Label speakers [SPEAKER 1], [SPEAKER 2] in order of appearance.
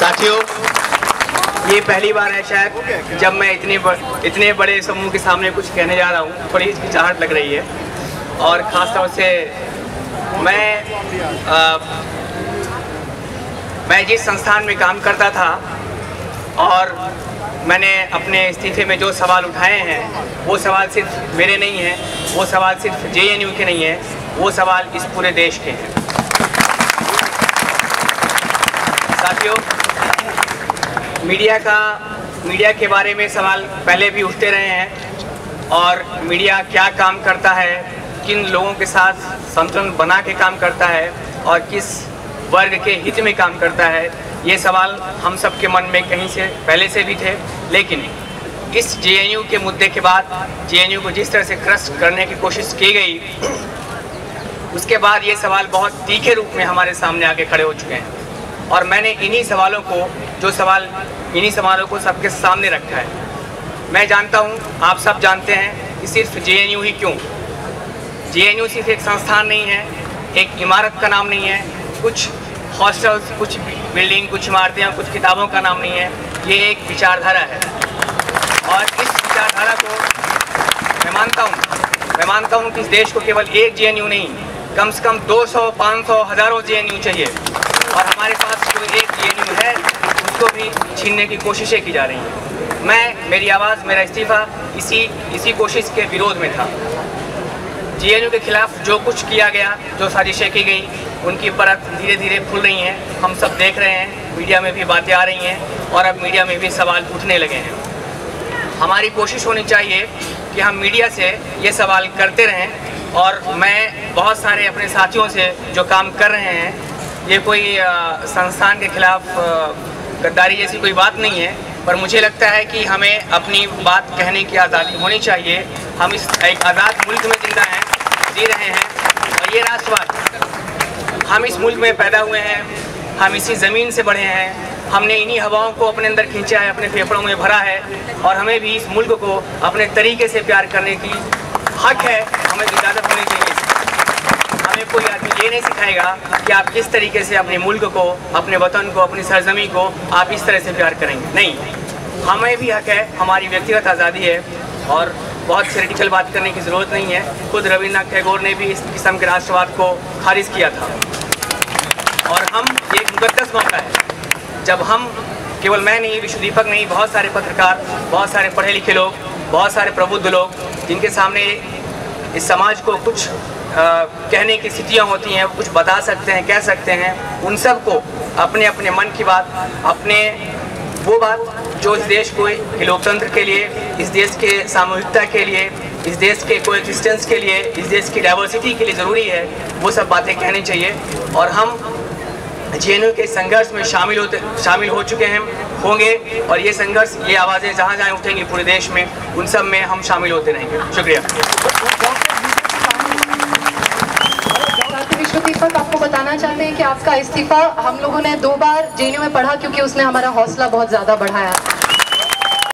[SPEAKER 1] साथियों, ये पहली बार है शायद जब मैं इतने बड़े समूह के सामने कुछ कहने जा रहा हूँ। थोड़ी हिचकिचाहट लग रही है और ख़ास तौर से मैं जिस संस्थान में काम करता था और मैंने अपने इस्तीफे में जो सवाल उठाए हैं वो सवाल सिर्फ मेरे नहीं हैं, वो सवाल सिर्फ JNU के नहीं हैं, वो सवाल इस पूरे देश के हैं। साथियों, मीडिया के बारे में सवाल पहले भी उठते रहे हैं और मीडिया क्या काम करता है, किन लोगों के साथ संतुलन बना के काम करता है और किस वर्ग के हित में काम करता है, ये सवाल हम सब के मन में कहीं से पहले से भी थे। लेकिन इस JNU के मुद्दे के बाद JNU को जिस तरह से क्रश करने की कोशिश की गई, उसके बाद ये सवाल बहुत तीखे रूप में हमारे सामने आके खड़े हो चुके हैं और मैंने इन्हीं सवालों को सबके सामने रखा है। मैं जानता हूँ, आप सब जानते हैं कि सिर्फ JNU ही क्यों, JNU सिर्फ एक संस्थान नहीं है, एक इमारत का नाम नहीं है, कुछ हॉस्टल्स, कुछ बिल्डिंग, कुछ इमारतें, कुछ किताबों का नाम नहीं है। ये एक विचारधारा है और इस विचारधारा को मैं मानता हूँ कि इस देश को केवल एक JNU नहीं, कम से कम 200, 500, हज़ारों JNU चाहिए और हमारे पास जो एक JNU है उसको भी छीनने की कोशिशें की जा रही हैं। मेरी आवाज़, मेरा इस्तीफ़ा इसी कोशिश के विरोध में था। JNU के खिलाफ जो कुछ किया गया, जो साजिशें की गई, उनकी परत धीरे धीरे खुल रही हैं, हम सब देख रहे हैं, मीडिया में भी बातें आ रही हैं और अब मीडिया में भी सवाल उठने लगे हैं। हमारी कोशिश होनी चाहिए कि हम मीडिया से ये सवाल करते रहें और मैं बहुत सारे अपने साथियों से जो काम कर रहे हैं, ये कोई संस्थान के खिलाफ गद्दारी जैसी कोई बात नहीं है, पर मुझे लगता है कि हमें अपनी बात कहने की आज़ादी होनी चाहिए। हम इस एक आज़ाद मुल्क में जी रहे हैं और ये राष्ट्रवाद, हम इस मुल्क में पैदा हुए हैं, हम इसी ज़मीन से बढ़े हैं, हमने इन्हीं हवाओं को अपने अंदर खींचा है, अपने फेफड़ों में भरा है और हमें भी इस मुल्क को अपने तरीके से प्यार करने की हक है, हमें इजाज़त होनी चाहिए। हमें कोई आदमी ये नहीं सिखाएगा कि आप किस तरीके से अपने मुल्क को, अपने वतन को, अपनी सरजमी को आप इस तरह से प्यार करेंगे। नहीं, हमें भी हक है, हमारी व्यक्तिगत आज़ादी है और बहुत थ्योरेटिकल बात करने की ज़रूरत नहीं है। खुद रविन्द्रनाथ टैगोर ने भी इस किस्म के राष्ट्रवाद को खारिज किया था और हम ये एक मुक़द्दस मौका है जब हम, केवल मैं नहीं, विश्व दीपक नहीं, बहुत सारे पत्रकार, बहुत सारे पढ़े लिखे लोग, बहुत सारे प्रबुद्ध लोग, जिनके सामने इस समाज को कुछ कहने की स्थितियाँ होती हैं, कुछ बता सकते हैं, कह सकते हैं, उन सब को अपने अपने मन की बात, अपने वो बात जो इस देश को के लोकतंत्र के लिए, इस देश के सामूहिकता के लिए, इस देश के कोएक्सिस्टेंस के लिए, इस देश की डाइवर्सिटी के लिए ज़रूरी है, वो सब बातें कहनी चाहिए। और हम JNU के संघर्ष में शामिल हो चुके हैं, होंगे और ये संघर्ष, ये आवाज़ें जहाँ जहाँ उठेंगी पूरे देश में, उन सब में हम शामिल होते रहेंगे। शुक्रिया।
[SPEAKER 2] विश्व दीपक, आपको बताना चाहते हैं कि आपका इस्तीफा हम लोगों ने 2 बार JNU में पढ़ा क्योंकि उसने हमारा हौसला बहुत ज़्यादा बढ़ाया।